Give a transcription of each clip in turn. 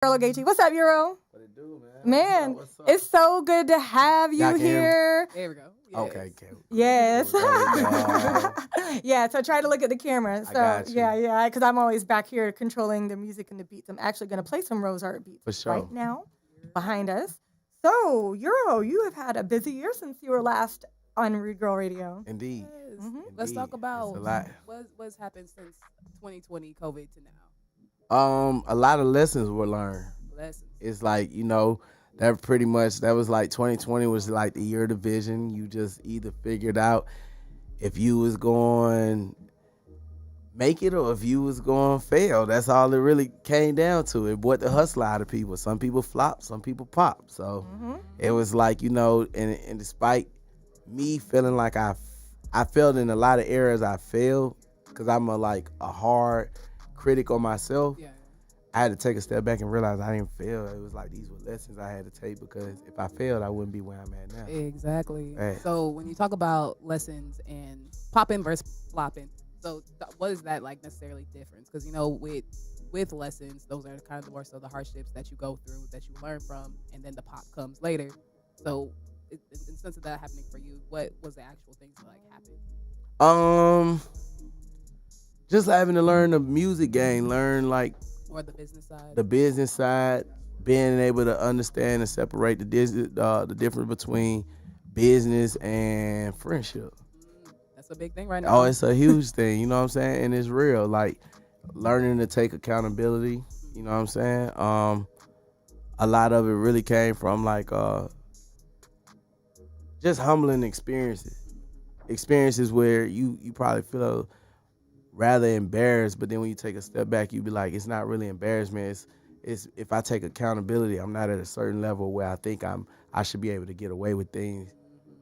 Euro Gotit. What's up, Euro? What it do, man? Man, What's up? it's so good to have you Y'all can hear me? here. There we go. Yes. Okay, cool. Yes. There we go. Yeah, so try to look at the camera. So, got you. yeah, because I'm always back here controlling the music and the beats. I'm actually going to play some Rose Art beats For sure. right now behind us. So, Euro, you have had a busy year since you were last on Read Girl Radio. Indeed. Yes. Mhm. Let's talk Indeed. about It's a lot. what's happened since 2020 COVID to now. A lot of lessons were learned. Lessons. It's like, that pretty much, that was like 2020 was like the year of the vision. You just either figured out if you was going make it or if you was going to fail. That's all it really came down to. It brought the hustle out of people. Some people flop, some people pop. So it was like, and despite me feeling like I failed in a lot of areas, I failed because I'm a hard critic on myself. Yeah. I had to take a step back and realize I didn't fail. It was like these were lessons I had to take because if I failed, I wouldn't be where I'm at now. Exactly. Right. So when you talk about lessons and popping versus flopping, so what is that like necessarily difference? Because with lessons, those are kind of the worst of the hardships that you go through, that you learn from, and then the pop comes later. So in the sense of that happening for you, what was the actual things that happened? Just having to learn the music game, learn Or the business side? the business side, being able to understand and separate the difference between business and friendship. That's a big thing right now. Oh, it's a huge thing, you know what I'm saying? And it's real, like learning to take accountability, you know what I'm saying? A lot of it really came from just humbling experiences where you probably feel rather embarrassed, but then when you take a step back, you be like, it's not really embarrassment. It's if I take accountability, I'm not at a certain level where I think I should be able to get away with things.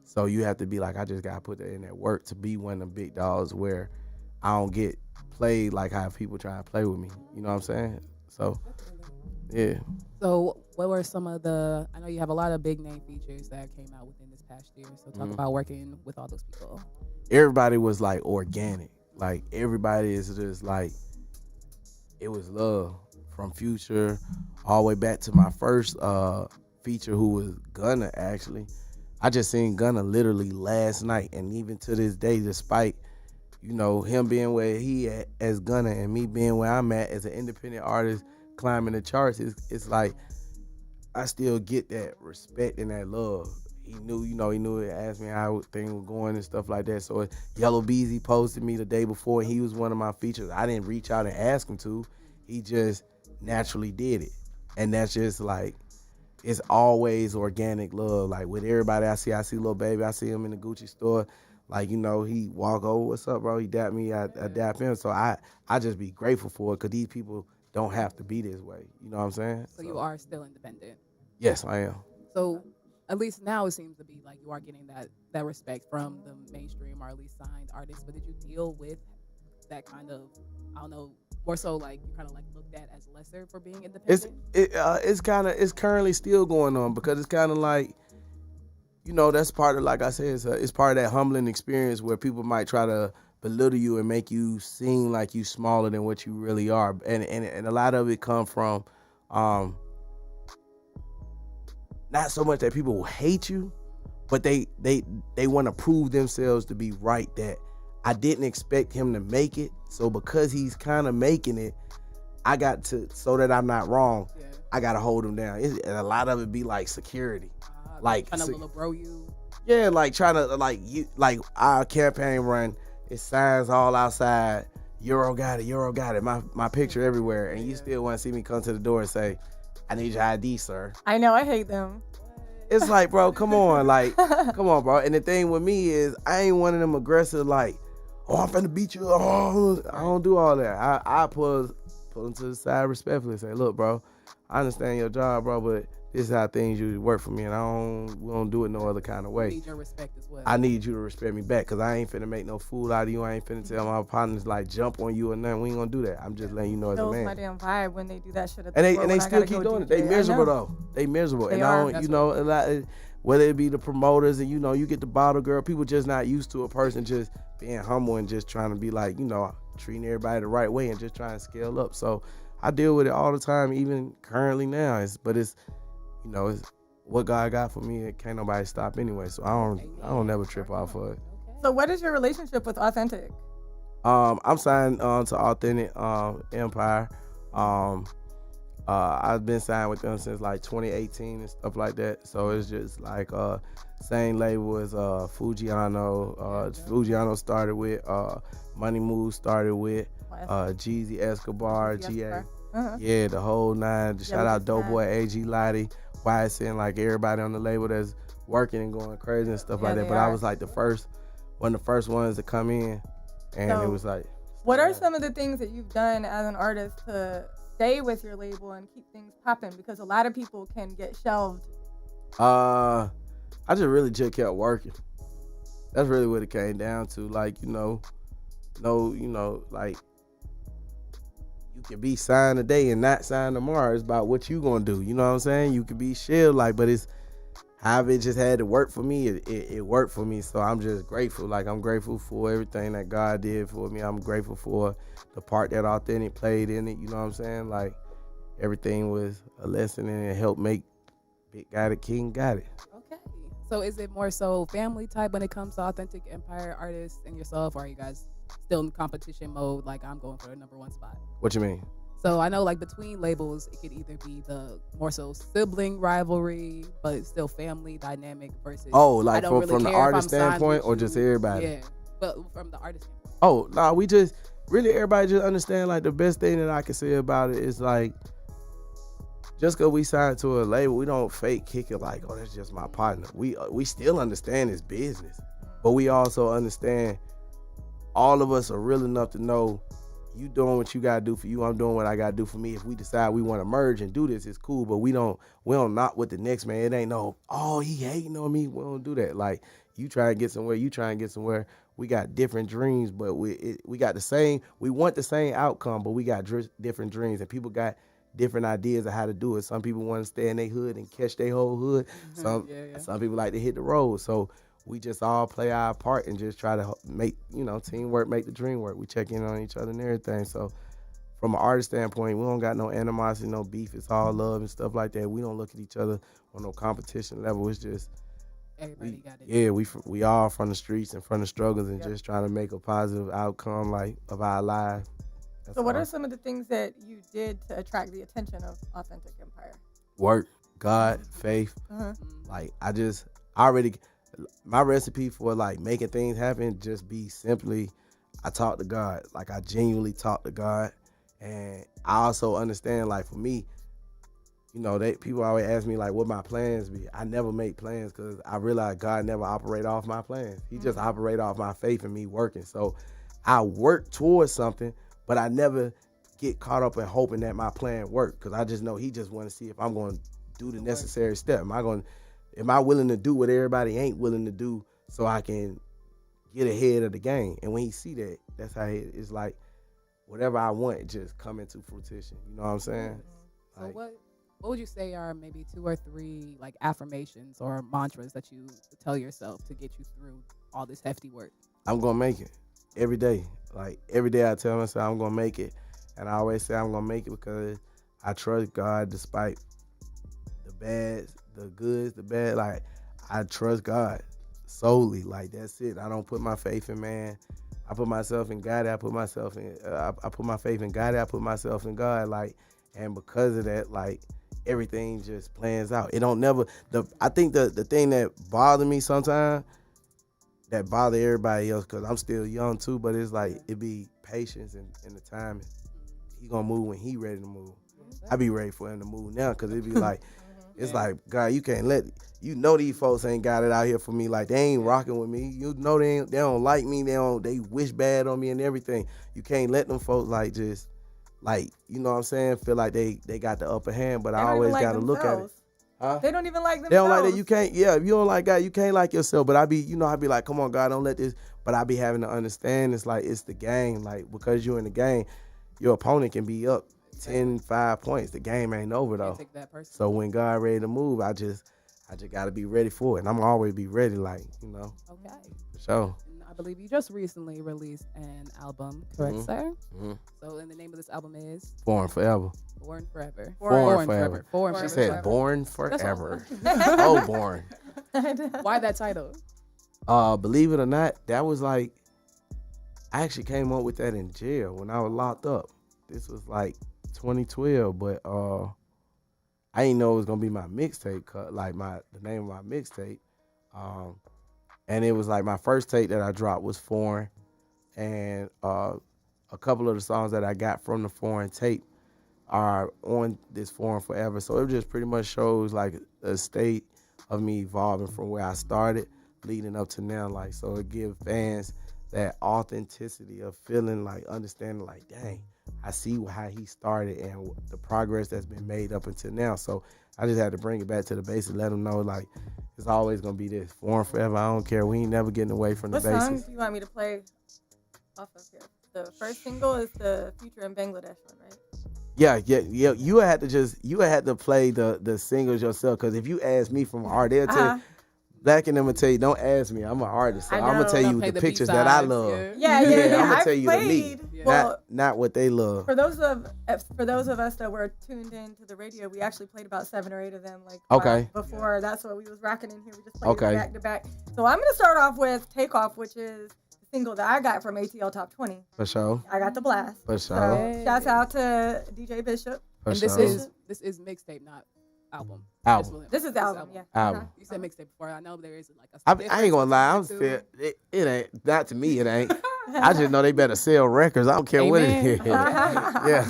So you have to be like, I just gotta put that in that work to be one of the big dogs where I don't get played like how people try to play with me. You know what I'm saying? So yeah. So what were some of I know you have a lot of big name features that came out within this past year. So talk about working with all those people. Everybody was like organic. Like everybody is just like, it was love from Future all the way back to my first feature who was Gunna actually. I just seen Gunna literally last night, and even to this day, despite him being where he at as Gunna and me being where I'm at as an independent artist climbing the charts, it's like I still get that respect and that love. He knew it, asked me how things were going and stuff like that. So Yellow Beezy posted me the day before, and he was one of my features. I didn't reach out and ask him to. He just naturally did it. And that's just like, it's always organic love. Like with everybody I see Lil Baby, I see him in the Gucci store. Like, he walk over, what's up, bro? He dap me, I dap him. So I just be grateful for it because these people don't have to be this way. You know what I'm saying? So you are still independent. Yes, I am. So at least now it seems to be like you are getting that respect from the mainstream or at least signed artists. But did you deal with that kind of, I don't know, more so like you kind of like looked at as lesser for being independent? It's currently still going on because it's kind of like, that's part of, like I said, it's part of that humbling experience where people might try to belittle you and make you seem like you smaller than what you really are. And a lot of it come from not so much that people will hate you, but they want to prove themselves to be right, that I didn't expect him to make it. So because he's kind of making it, I got to, so that I'm not wrong, I got to hold him down. And a lot of it be like security. Like trying to little bro you. Yeah, like trying to like our campaign run, it signs all outside. Euro got it. My picture everywhere, and you still want to see me come to the door and say, I need your ID, sir. I know, I hate them. It's like, bro, come on, bro. And the thing with me is, I ain't one of them aggressive, like, oh, I'm finna beat you. Oh, I don't do all that. I pull him to the side respectfully and say, look, bro, I understand your job, bro, but this is how things usually work for me, and we don't do it no other kind of way. I need your respect as well. I need you to respect me back, because I ain't finna make no fool out of you. I ain't finna tell my partners, like, jump on you or nothing. We ain't gonna do that. I'm just letting you know as a man. It my damn vibe when they do that shit at the And they still keep doing it. They miserable, though. They miserable. And I don't, a lot, whether it be the promoters and, you get the bottle girl, people just not used to a person just being humble and just trying to be like, treating everybody the right way and just trying to scale up. So I deal with it all the time, even currently now. It's it's what God got for me. It can't nobody stop anyway. So I don't never trip off of it. So what is your relationship with Authentic? I'm signed to Authentic Empire. Um, I've been signed with them since like 2018 and stuff like that. So it's just like same label as Fujiano. Fujiano started with Money Move started with Jeezy Escobar, GA. Yeah, the whole nine. Shout out Doughboy, AG Lottie, YSN, like everybody on the label that's working and going crazy and stuff like that. But I was like one of the first ones to come in, and it was like. What are some of the things that you've done as an artist to stay with your label and keep things popping? Because a lot of people can get shelved. I just really just kept working. That's really what it came down to. Like, like you can be signed today and not signed tomorrow. It's about what you gonna do. You know what I'm saying? You could be shilled, like, but it's how it just had to work for me. It worked for me, so I'm just grateful. Like, I'm grateful for everything that God did for me. I'm grateful for the part that Authentic played in it. You know what I'm saying? Like, everything was a lesson, and it helped make Big Guy the King got it. Okay. So is it more so family type when it comes to Authentic Empire artists and yourself, or are you guys still in competition mode? Like, I'm going for the number one spot. What you mean? So I know, like, between labels, it could either be the more so sibling rivalry, but it's still family dynamic versus. Like from the artist standpoint, or just everybody? Yeah, but from the artist standpoint. Oh, no, we just really everybody just understand, like, the best thing that I can say about it is, like, just because we signed to a label, we don't fake kick it like, oh, that's just my partner. We still understand it's business, but we also understand all of us are real enough to know you doing what you gotta do for you. I'm doing what I gotta do for me. If we decide we want to merge and do this, it's cool. But we don't knock with the next man. It ain't no, oh, he hating on me. We don't do that. Like, you try and get somewhere, you try and get somewhere. We got different dreams, but we got the same. We want the same outcome, but we got different dreams, and people got different ideas of how to do it. Some people want to stay in their hood and catch their whole hood. Some people like to hit the road. So we just all play our part and just try to make, teamwork, make the dream work. We check in on each other and everything. So from an artist standpoint, we don't got no animosity, no beef. It's all love and stuff like that. We don't look at each other on no competition level. It's just everybody got it. Yeah, we all from the streets and from the struggles and just trying to make a positive outcome, like, of our lives. So what are some of the things that you did to attract the attention of Authentic Empire? Work, God, faith. Like, my recipe for, like, making things happen just be simply, I talk to God. Like, I genuinely talk to God. And I also understand, like, for me, people always ask me, like, what my plans be. I never make plans because I realize God never operate off my plans. He just operate off my faith and me working. So I work towards something, but I never get caught up in hoping that my plan work, because I just know he just want to see if I'm going to do the necessary step. Am I willing to do what everybody ain't willing to do so I can get ahead of the game? And when he see that, that's how it's like, whatever I want, it just come into fruition. You know what I'm saying? So what would you say are maybe 2 or 3 like affirmations or mantras that you tell yourself to get you through all this hefty work? I'm going to make it every day. Like, every day I tell myself I'm going to make it. And I always say I'm going to make it because I trust God despite the bads, the goods, the bad. Like, I trust God solely. Like, that's it. I don't put my faith in man. I put myself in God. I put my faith in God. I put myself in God. Like, and because of that, like, everything just plans out. It don't never. I think the thing that bothers me sometimes, that bother everybody else, because I'm still young too, but it's like, it be patience and the timing. He gonna move when he ready to move. I be ready for him to move now, because it be like, it's like, God, you can't these folks ain't got it out here for me. Like, they ain't rocking with me. They don't like me. They wish bad on me and everything. You can't let them folks, like, just, like, you know what I'm saying, feel like they got the upper hand, but I always got to look at it. Huh? They don't even like themselves. They don't like that. You can't, if you don't like God, you can't like yourself. But I be like, come on, God, don't let this. But I be having to understand, it's like, it's the game. Like, because you're in the game, your opponent can be up 5 points. The game ain't over, though. Take that person. So when God ready to move, I just got to be ready for it. And I'm always be ready, like, Okay. For sure. I believe you just recently released an album, correct, sir? Mm-hmm. So, and the name of this album is Born Forever. Born Forever. Born Forever. Born She Forever. said Born That's all. Forever. Oh, born. Why that title? Believe it or not, that was like, I actually came up with that in jail when I was locked up. This was like 2012, but I didn't know it was gonna be my mixtape cut, like the name of my mixtape. And it was like my first tape that I dropped was Foreign, and a couple of the songs that I got from the Foreign tape are on this Foreign Forever. So it just pretty much shows like a state of me evolving from where I started leading up to now. Like, so it gives fans that authenticity of feeling like, understanding like, dang, I see how he started and the progress that's been made up until now. So I just had to bring it back to the basics, let them know like it's always gonna be this Foreign Forever. I don't care. We ain't never getting away from the What basics. songs do you want me to play off of here? The first single is the Future in Bangladesh one, right? Yeah. You had to play the singles yourself, because if you ask me from art, they'll tell you, Black and them will tell you, don't ask me. I'm an artist. So I'm gonna tell you the pictures that I love. Yeah. I'm gonna I tell you the me, not what they love. For those of us that were tuned in to the radio, we actually played about 7 or 8 of them. Like before, that's what we was rocking in here. We just played it back to back. So I'm gonna start off with Takeoff, which is the single that I got from ATL Top 20. For sure. I got the blast. For sure. So shouts out to DJ Bishop. And this is mixtape, not album. This is the album, yeah. Album. You said mixtape before. I know there is like a I ain't gonna lie. I'm still, it ain't, not to me, it ain't. I just know they better sell records. I don't care what it is. Yeah.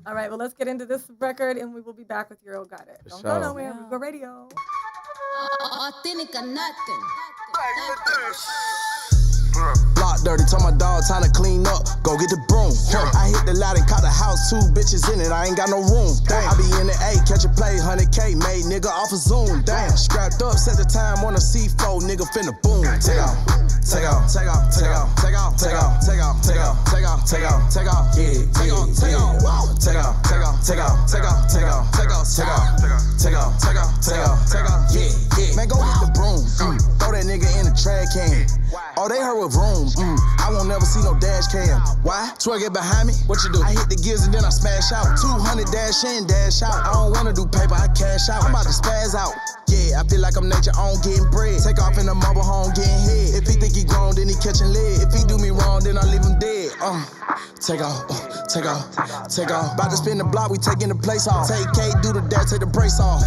All right, well, let's get into this record and we will be back with Euro Gotit. Don't go nowhere. We go radio. Authentic or nothing. Block dirty, told my dog time to clean up. Go get the broom. I hit the lot and caught the house, 2 bitches in it. I ain't got no room. I be in the A, catch a play, 100K made, nigga off a Zoom. Damn, scrapped up, set the time on a C4, nigga finna boom. Take off, take off, take off, take off, take off, take off, take off, take off, take off, take off, take off, yeah, take off, take off, take off, take off, take off, take off, take off, take off, take off, take off, take off, take off, take off, yeah. Man, go hit the broom. Throw that nigga in the trash can. Oh, they heard with room. I won't never see no dash cam. Why? Twerk it behind me. What you do? I hit the gears and then I smash out. 200 dash in, dash out. I don't wanna do paper, I cash out. I'm about to spaz out. Yeah, I feel like I'm nature on getting bread. Take off in the mobile home getting head. If he think he grown, then he catching lead. If he do me wrong, then I leave him dead. Take off, take off, take off. About to spin the block, we taking the place off. Take K, do the dash, take the brace off.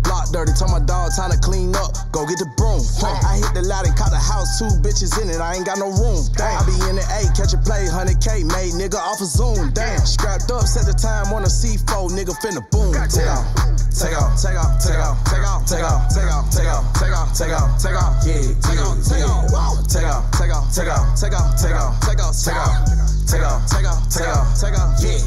Block dirty, told my dog time to clean up. Go get the broom. I hit the lot and caught the house, 2 bitches in it. I ain't got no room. I be in the A, catch a play, 100K made, nigga off a Zoom. Damn, scrapped up, set the time on a C4, nigga finna boom. Take off, take off, take off, take off, take off, take off, take off, take off, take off, take off, take off, yeah, take off, take off, take off, take off, take off, take off, take off, take off, take off, take off, take off, take off, take off,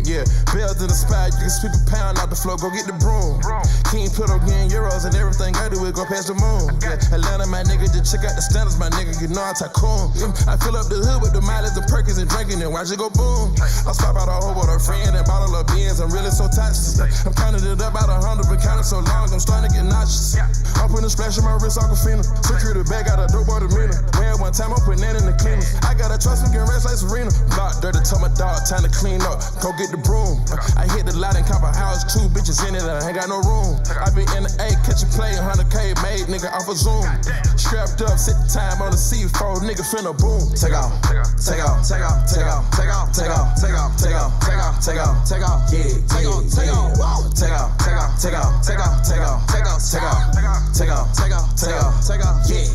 yeah. Bells in the spot, you can sweep a pound out the floor, go get the broom. King put up getting euros and everything I do is go past the moon. Yeah, Atlanta, my nigga, just check out the standards, my nigga, you know I tycoon. I fill up the hood with the mileage and perkins and drinking and watch it go boom. I stop out a hoe with a friend and bottle of beans, I'm really so touched. I'm counting it up out 100, been counting so long, I'm starting to get nauseous. I'm putting a splash in my wrist, Aquafina. Security bag, got a dope boy demeanor. Ran one time, I'm putting that in the cleaner. I got a trust, we can rest like Serena. Block dirty, told my dog, time to clean up. Go get the broom. I hit the lot and cop a house, 2 bitches in it, I ain't got no room. I be in the A, catch a play, 100K made, nigga off a Zoom. Strapped up, set the time on the C4, nigga finna boom. Take off, take off, take off, take off, take off, take off, take off, take off, take off, take off, take off, yeah, take off, take off, take off, take off, take off, take off, take off, take off, take off, take off, take off, take off, take off, yeah.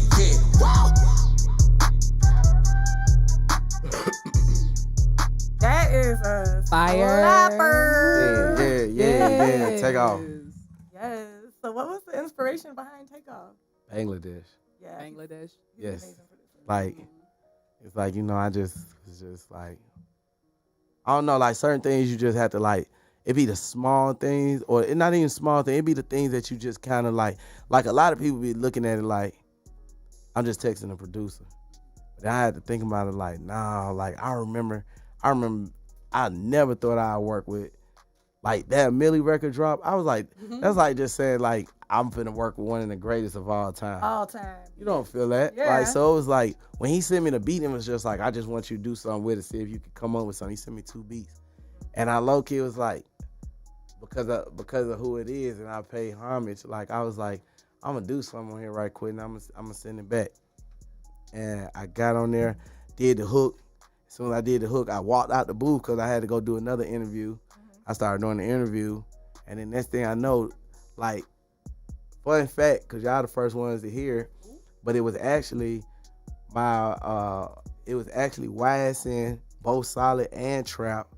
That is a fire. Slapper. Yeah. Take off. Yes. So what was the inspiration behind Takeoff? Bangladesh. Yeah. Bangladesh. Yes. Like, it's like, it's just like, I don't know, like certain things you just have to like, it be the small things, or it not even small things, it be the things that you just kind of like a lot of people be looking at it like, I'm just texting the producer. But I had to think about it like, nah, like I remember I never thought I'd work with like that Millie record drop, I was like, that's like just saying like I'm finna work with one of the greatest of all time. All time. You don't feel that? Yeah. Like, so it was like when he sent me the beat, it was just like, I just want you to do something with it, see if you can come up with something. He sent me 2 beats, and I low key was like, because of who it is, and I pay homage. Like I was like, I'm gonna do something on here right quick, and I'm gonna send it back. And I got on there, did the hook. As soon as I did the hook, I walked out the booth because I had to go do another interview. I started doing the interview, and then next thing I know, like, fun fact, because y'all the first ones to hear, but it was actually YSN, both Solid and Trap.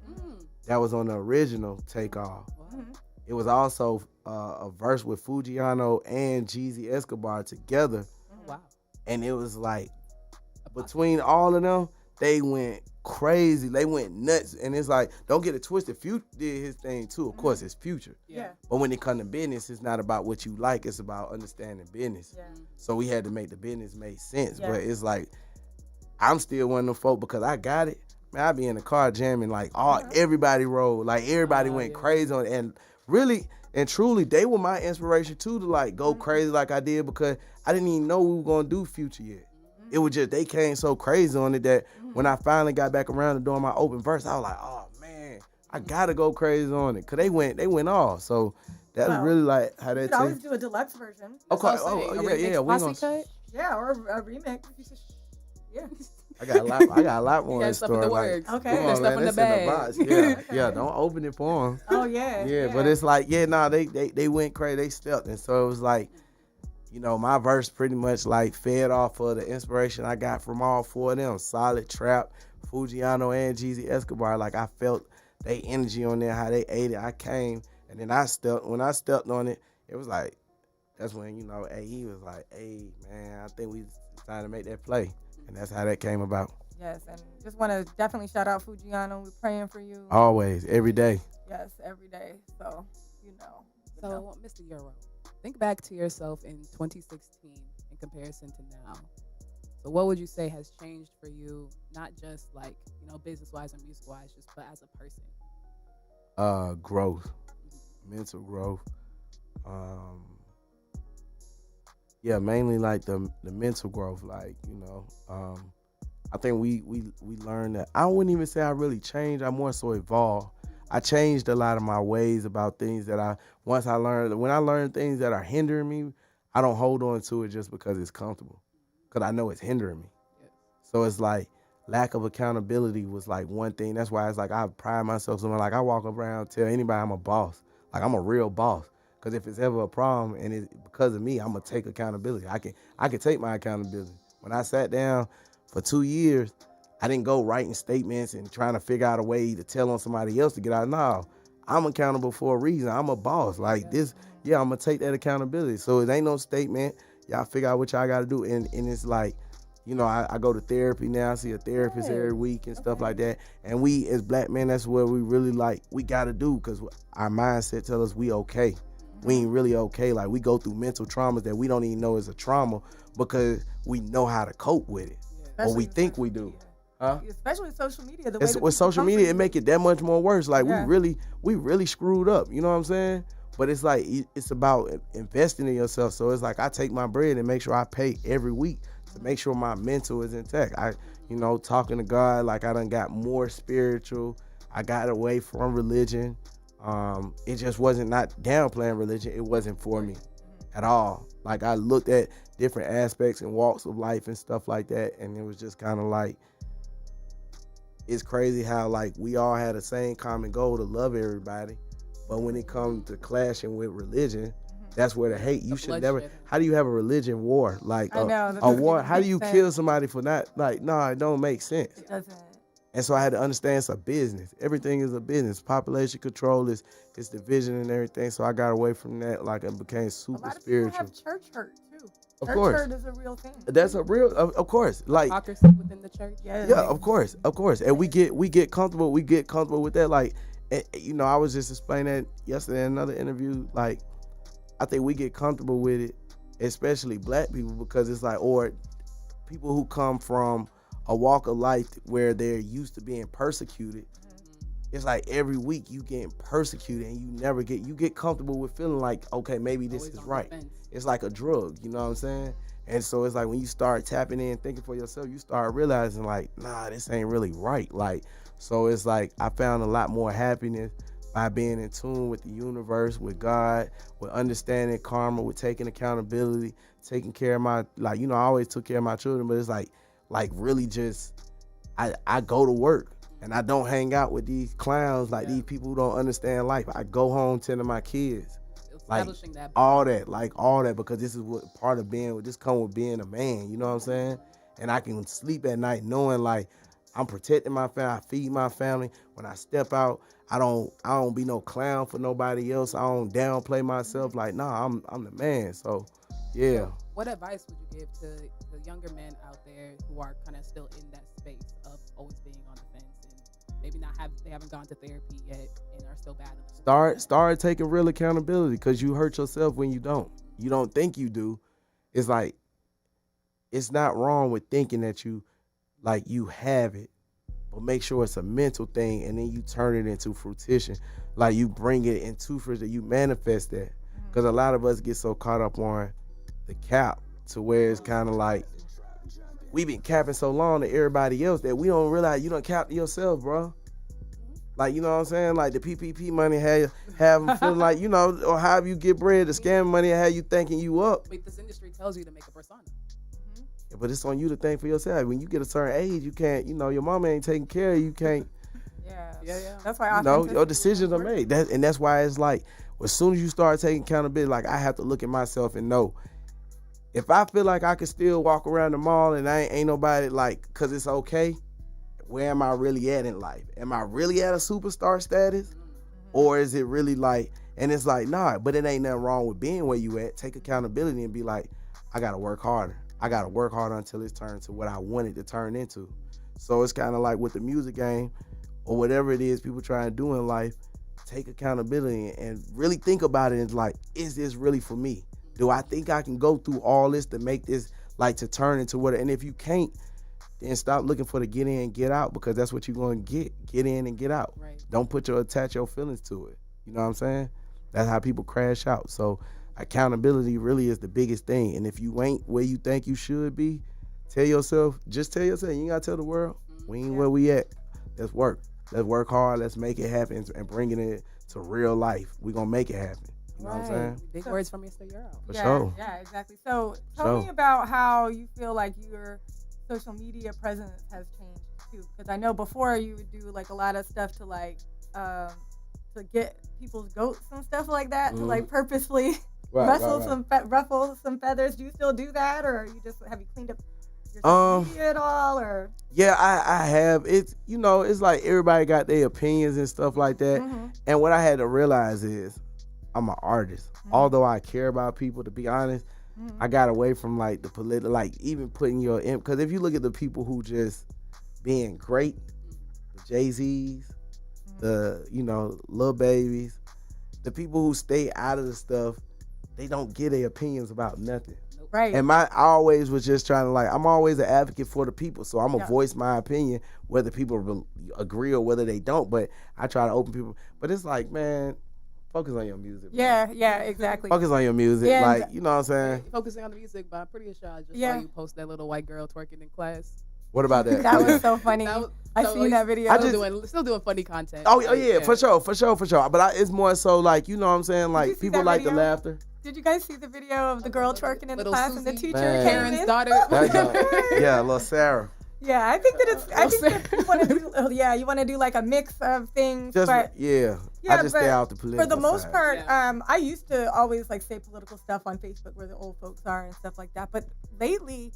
That was on the original Takeoff. It was also a verse with Fujiano and Jeezy Escobar together. Wow. And it was like, between all of them, they went crazy. They went nuts. And it's like, don't get it twisted. Future did his thing too. Of course, it's Future. Yeah. But when it comes to business, it's not about what you like. It's about understanding business. Yeah. So we had to make the business make sense. Yeah. But it's like, I'm still one of them folk because I got it. Man, I be in the car jamming like everybody rolled. Like everybody went crazy on it. And really and truly, they were my inspiration too to like go crazy like I did because I didn't even know we were gonna do Future yet. It was just they came so crazy on it that when I finally got back around to doing my open verse, I was like, oh man, I gotta go crazy on it. Cause they went off. So that was really like how that You could always do a deluxe version. Okay. We gonna cut? Yeah, or a remix. Yeah. I got a lot more in store. Like, okay. There's stuff in the bag. box. Yeah, don't open it for them. Oh yeah. Yeah, but it's like, they went crazy. They stepped, and so it was like, my verse pretty much like fed off of the inspiration I got from all 4 of them: Solid, Trap, Fujiano, and Jeezy Escobar. Like I felt they energy on there, how they ate it. I came, and then when I stepped on it, it was like, that's when AE was like, hey man, I think we decided to make that play. And that's how that came about. Yes, and just want to definitely shout out Fujiano. We're praying for you. Always, every day. Yes, every day. So, So, Mr. Euro, think back to yourself in 2016 in comparison to now. So what would you say has changed for you, not just like, business-wise and music-wise, just but as a person? Growth, mental growth. Yeah, mainly like the mental growth, like, I think we learned that. I wouldn't even say I really changed. I more so evolved. I changed a lot of my ways about things that when I learned things that are hindering me, I don't hold on to it just because it's comfortable, because I know it's hindering me. Yeah. So it's like lack of accountability was like one thing. That's why it's like I pride myself so much. Like I walk around, tell anybody I'm a boss. Like I'm a real boss. Because if it's ever a problem and it's because of me, I'm gonna take accountability. I can take my accountability. When I sat down for 2 years, I didn't go writing statements and trying to figure out a way to tell on somebody else to get out. No, I'm accountable for a reason. I'm a boss. Like this, I'm gonna take that accountability. So it ain't no statement. Y'all figure out what y'all gotta do. And it's like, I go to therapy now. I see a therapist every week and stuff like that. And we as black men, that's what we really we gotta do, because our mindset tell us we okay. We ain't really okay. Like we go through mental traumas that we don't even know is a trauma because we know how to cope with it, or we think we do. Especially with social media. With social media, it make it that much more worse. Like we really screwed up. You know what I'm saying? But it's like it's about investing in yourself. So it's like I take my bread and make sure I pay every week to make sure my mental is intact. Talking to God, like I done got more spiritual. I got away from religion. It just wasn't not downplaying religion. It wasn't for me at all. Like I looked at different aspects and walks of life and stuff like that, and it was just kind of like, it's crazy how like we all had the same common goal to love everybody, but when it comes to clashing with religion, that's where the hate. You should never. How do you have a religion war? Like a war. How do you kill somebody for not like? No, it don't make sense. It doesn't. And so I had to understand it's a business. Everything is a business. Population control is division and everything. So I got away from that. Like it became super spiritual. A lot of people have church hurt too. Of church course. hurt is a real thing. That's a real, of course. Like hypocrisy within the church. Yeah, of course. And we get comfortable. We get comfortable with that. Like, I was just explaining that yesterday in another interview. Like, I think we get comfortable with it, especially black people, because it's like, or people who come from a walk of life where they're used to being persecuted, it's like every week you getting persecuted and you get comfortable with feeling like, okay, maybe this is right. It's like a drug, you know what I'm saying? And so it's like when you start tapping in, thinking for yourself, you start realizing like, nah, this ain't really right. Like, so it's like I found a lot more happiness by being in tune with the universe, with God, with understanding karma, with taking accountability, taking care of my, like, you know, I always took care of my children, but it's like really just, I go to work and I don't hang out with these clowns, like these people who don't understand life. I go home tending my kids. Like all that, because this is what part of being, this come with being a man, you know what I'm saying? And I can sleep at night knowing like I'm protecting my family, I feed my family. When I step out, I don't be no clown for nobody else. I don't downplay myself. Like, nah, I'm the man. So, yeah. What advice would you give to the younger men out there who are kind of still in that space of always being on the fence and maybe they haven't gone to therapy yet and are still battling? Start taking real accountability, because you hurt yourself when you don't. You don't think you do. It's like, it's not wrong with thinking that you have it, but make sure it's a mental thing, and then you turn it into fruition. Like you bring it into fruition, you manifest that. Because a lot of us get so caught up on the cap to where it's kind of like we've been capping so long to everybody else that we don't realize you don't cap yourself, bro. Like, you know what I'm saying? Like the PPP money have them feeling like, you know, or however you get bread, the scam money have you thinking you up. But this industry tells you to make a persona. Yeah, but it's on you to think for yourself. When you get a certain age, you can't, you know, your mama ain't taking care of you, can't. Yeah. That's why you know, your decisions are made. And that's why it's like, as soon as you start taking accountability, like I have to look at myself and know, if I feel like I can still walk around the mall and I ain't nobody, like, because it's okay, where am I really at in life? Am I really at a superstar status? Or is it really like, and it's like, nah, but it ain't nothing wrong with being where you at. Take accountability and be like, I got to work harder. I got to work harder until it's turned to what I want it to turn into. So it's kind of like with the music game or whatever it is people try to do in life, take accountability and really think about it. And like, is this really for me? Do I think I can go through all this to make this, like, to turn into what? And if you can't, then stop looking for the get in and get out, because that's what you're going to get. Get in and get out. Right. Don't attach your feelings to it. You know what I'm saying? That's how people crash out. So accountability really is the biggest thing. And if you ain't where you think you should be, just tell yourself. You ain't got to tell the world. We ain't where we at. Let's work. Let's work hard. Let's make it happen and bringing it to real life. We're going to make it happen. You know what I'm saying? Big words from Mr. Euro. For sure. Yeah, exactly. So tell me about how you feel like your social media presence has changed too. Because I know before you would do like a lot of stuff to like to get people's goats and stuff like that, to like purposely ruffle some feathers. Do you still do that, or have you cleaned up your social media at all? Or yeah, I have. It's, you know, it's like everybody got their opinions and stuff like that. And what I had to realize is I'm an artist. Although I care about people, to be honest, I got away from like the political, like even putting your, because if you look at the people who just being great, the Jay-Z's, the, you know, Lil Babies, the people who stay out of the stuff, they don't get their opinions about nothing. Right. And I always was just trying to, like, I'm always an advocate for the people, so I'm gonna voice my opinion, whether people agree or whether they don't. But I try to open people. But it's like, man, focus on your music. Yeah, exactly. Focus on your music, like, you know what I'm saying. Focusing on the music, but I'm pretty sure I just saw you post that little white girl twerking in class. What about that? That was so funny. I seen that video. Still doing funny content. Oh yeah, for sure. But it's more so like, you know what I'm saying, like people like the laughter. Did you guys see the video of the girl twerking in the class and the teacher Karen's daughter? Yeah, little Sarah. Yeah, I think that you want to do. You want to do like a mix of things. I just stay out the political. For the most side. part, I used to always like say political stuff on Facebook where the old folks are and stuff like that. But lately,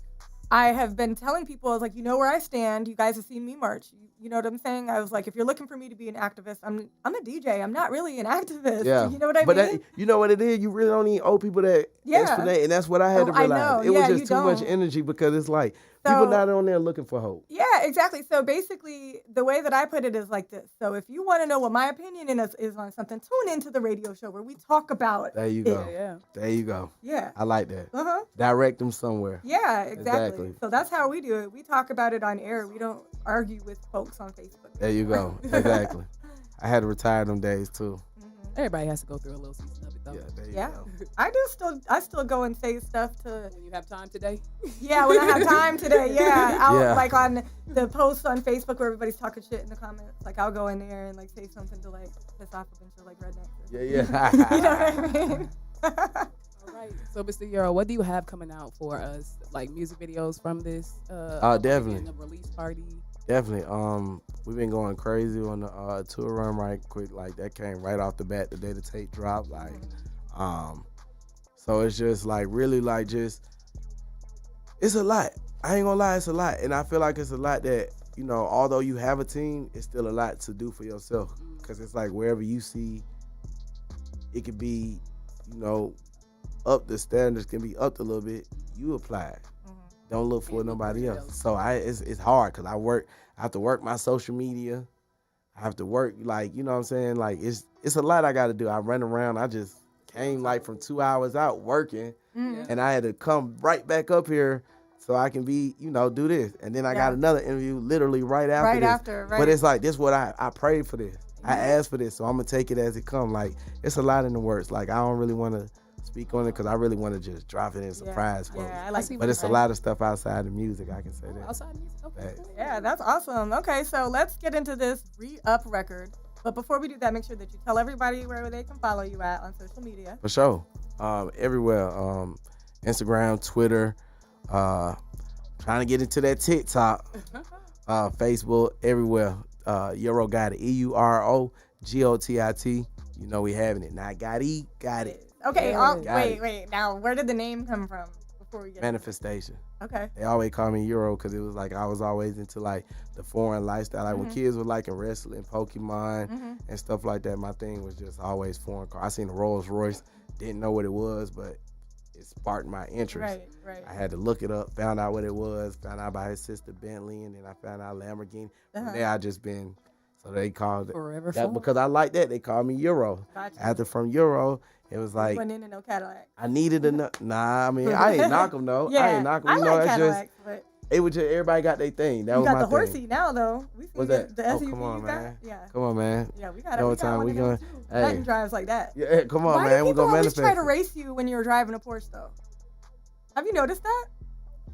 I have been telling people, I was like, you know where I stand. You guys have seen me march. You know what I'm saying? I was like, if you're looking for me to be an activist, I'm a DJ. I'm not really an activist. Yeah. You know what I mean? You know what it is? You really don't need old people that explanate. And that's what I had to realize. I know. It was just too much energy, because it's like, people not on there looking for hope. Yeah, exactly. So basically, the way that I put it is like this. So if you want to know what my opinion is on something, tune into the radio show where we talk about it. There you go. Yeah. There you go. Yeah. I like that. Direct them somewhere. Yeah, exactly. So that's how we do it. We talk about it on air. We don't argue with folks on Facebook. There you go. Exactly. I had to retire them days too. Everybody has to go through a little season of it, though. Yeah. I still go and say stuff to. When you have time today. Yeah, when I have time today. Yeah, like on the posts on Facebook where everybody's talking shit in the comments. Like I'll go in there and like say something to like piss off a bunch of like rednecks. Yeah. You know what I mean? All right. So, Mr. Euro, what do you have coming out for us? Like music videos from this? Definitely. The release party. Definitely. We've been going crazy on the tour run right quick. Like that came right off the bat the day the tape dropped. Like, so it's just like really like just it's a lot. I ain't gonna lie, it's a lot, and I feel like it's a lot that although you have a team, it's still a lot to do for yourself. Cause it's like wherever you see, it could be, up the standards can be upped a little bit. You apply it. Don't look for nobody else. So it's hard because I have to work my social media. I have to work like, you know what I'm saying? Like it's a lot I got to do. I run around. I just came like from 2 hours out working and I had to come right back up here so I can be, do this. And then I got another interview literally right after this. But it's like, this what I prayed for this. I asked for this, so I'm going to take it as it come. Like, it's a lot in the works. Like, I don't really want to speak on it because I really want to just drop it in surprise for me. But it's a lot of stuff outside of music, I can say that. Outside music? Okay. Yeah, that's awesome. Okay, so let's get into this Re-Up record. But before we do that, make sure that you tell everybody where they can follow you at on social media. For sure. Everywhere. Instagram, Twitter, trying to get into that TikTok, Facebook, everywhere. Euro Gotit, EuroGotit. We having it. Now got it. Okay, wait. Now, where did the name come from before we get Manifestation. Okay. They always call me Euro because it was like I was always into like the foreign lifestyle. Like when kids were liking wrestling, Pokemon, and stuff like that, my thing was just always foreign car. I seen a Rolls Royce, didn't know what it was, but it sparked my interest. Right. I had to look it up, found out what it was, found out about his sister Bentley, and then I found out Lamborghini. From there, I just been, so they called Forever that because I like that. They called me Euro. Gotcha. After from Euro, it was like, went into no Cadillac. I needed I mean, I ain't knock them though. Yeah, I ain't knock them. I like Cadillacs, but it was just everybody got their thing. That you was got my the thing. horsey now though. We What's that? that? The SUV come on, you man. got? Yeah. Come on, man. Yeah, we got No it. time. We going. Hey. Nothing drives like that. Yeah, come on, Why man. do We're gonna manifest. try to race you when you're driving a Porsche though? Have you noticed that?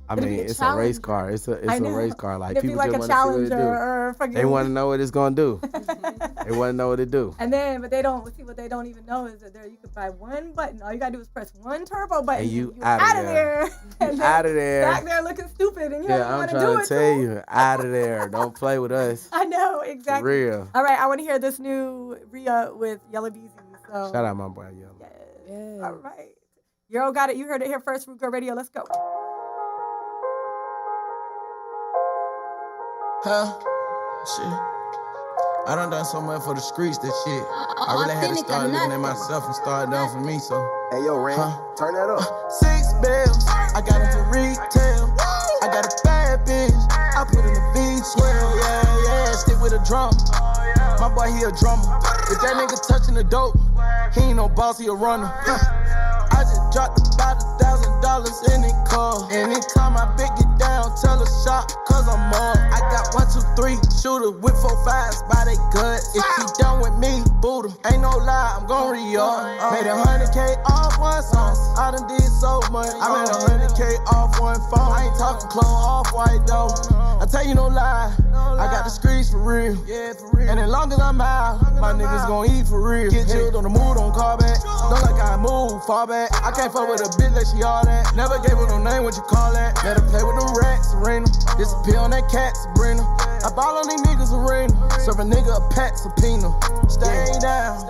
I mean, it's a race car. It's a race car. Like it'd people be like just a want to see what it Challenger do. or fucking. They want to know what it's gonna do. They want to know what it do. And then, but they don't see what they don't even know is that you could buy one button. All you gotta do is press one turbo button. And you out of there. And out of there. Back there looking stupid, and you don't want to do it. I'm trying to tell you, out of there. Don't play with us. I know exactly. For real. All right, I want to hear this new Rhea with Yellow Beezy. So shout out my boy Yellow. Yes. All right. Euro Gotit. You heard it here first. Root Girl Radio. Let's go. Shit. I done so much for the streets, that shit. I really had to start looking at myself and start down for me, so. Hey, yo, Ren, turn that up. 6 bills, I got into retail. I got a bad bitch, I put in the V12. Yeah, stick with a drum. My boy, he a drummer. If that nigga touching the dope, he ain't no boss, he a runner. I just dropped about $1,000 in it car. Anytime I big it down, tell a shot, cause I'm on. I got 1, 2, 3, shooter with 4, 5s by they gut. If he done with me, boot him. Ain't no lie, I'm gon' re-up. Made 100K off one song. I done did so much. I made 100K off one phone. I ain't talking clone off white though. I tell you no lie, I got the streets for real. Yeah, for real. And as long as I'm out, my niggas gon' eat for real. Get chilled on the mood, don't call back. Don't like I move, fall back. I can't fuck with a bitch like she all that. Never gave her no name, what you call that? Let her play with them rats, Serena. Disappear on that cat, Sabrina. I ball on these niggas, Arena. Serve a nigga a pack subpoena. Stay down,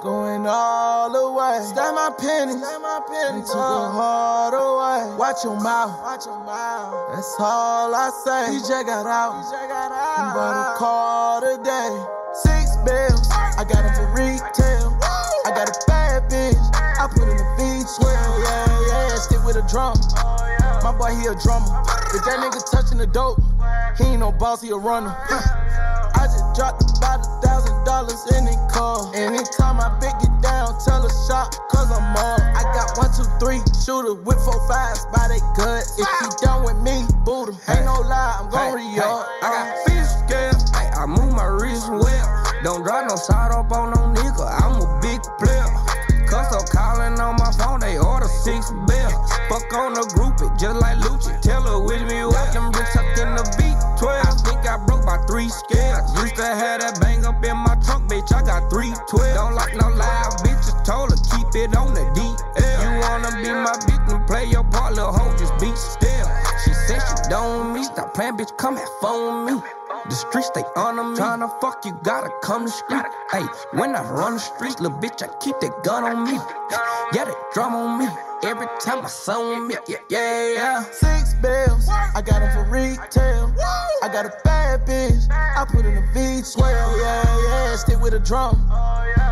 going all the way. Stack my pennies, took the heart away. Watch your mouth, that's all I say. DJ got out, bought a car today. 6 bills, I got them for retail. I got a bad bitch, I put in the V12. Yeah, stick with a drum. My boy, he a drummer. If that nigga touching the dope, he ain't no boss, he a runner. I just dropped about $1,000 in it car. Anytime I big it down, tell a shot, cause I'm on. I got 1, 2, 3, shooter with 4, 5s by they gut. If he done with me, boot him. Ain't no lie, I'm gon' re-up. I got fish scale, I move my wrist well. Don't drop go side up on no nigga, I'm a big player. Custom calling on my phone, they order 6 bells. Fuck on the group, it just like Lucci. Tell her with me what them bricks tucked in the beat. 12, I think I broke by 3 scales. Used to have that bang up in my trunk, bitch, I got 312. Don't like no loud bitches, told her keep it on the DL. You wanna be my bitch and play your part, little hoe, just be still. She said she don't me, stop playing, bitch, come have fun with me. The streets, they honor me. Tryna fuck, you gotta come to street. Hey, when I run the streets, little bitch, I keep that gun on me. Yeah, that drum on me. Every time I song me, yeah. 6 bells, I got them for retail. I got a bad bitch, I put in a V12. Yeah, stick with a drum.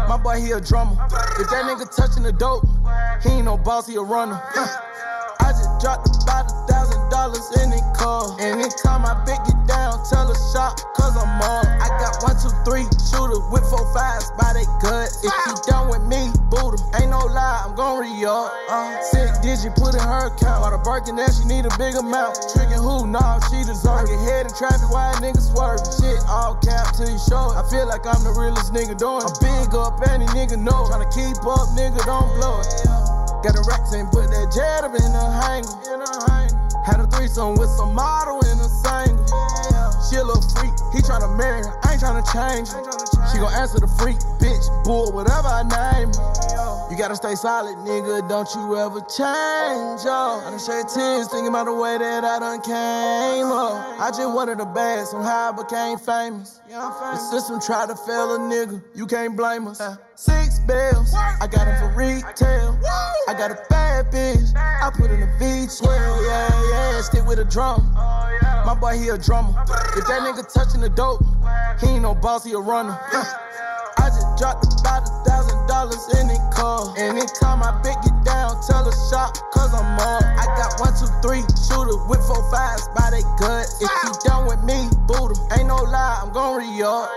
My boy, he a drummer. If that nigga touching the dope, he ain't no boss, he a runner. I just dropped about $1,000 in it car. Anytime I big it down, tell her shop, cause I'm on. I got 1, 2, 3 shooters with 4, 5s by they gut. If she done with me, boot 'em. Ain't no lie, I'm gon' re-up. Sick digit, put in her account. While the Birkin there, she need a big amount. Trickin' who? Nah, she deserve it. Head in traffic, why niggas swerving? Shit, all cap till you show it. I feel like I'm the realest nigga doing it. I'm big up, any nigga know it. Tryna keep up, nigga, don't blow it. Got a rack and put that jet up in a hanger. Had a threesome with some model in a single. She a little freak, he tryna marry her, I ain't tryna change her. She gon' answer the freak, bitch, bull, whatever I name her. You gotta stay solid, nigga, don't you ever change, yo. I done shed tears thinking about the way that I done came up. I just wanted the bag, somehow I became famous. The system tried to fail a nigga, you can't blame us. 6 bells, I got them for retail. I got a bad bitch, I put in a V12. Yeah, stick with a drum. My boy, he a drummer. If that nigga touching the dope, he ain't no boss, he a runner. I just dropped about $1,000 in it car. Anytime I big it down, tell her shop, cause I'm on. I got 1, 2, 3 shooters with 4, 5s by they gut. If she done with me, boot 'em. Ain't no lie, I'm gon' re-up.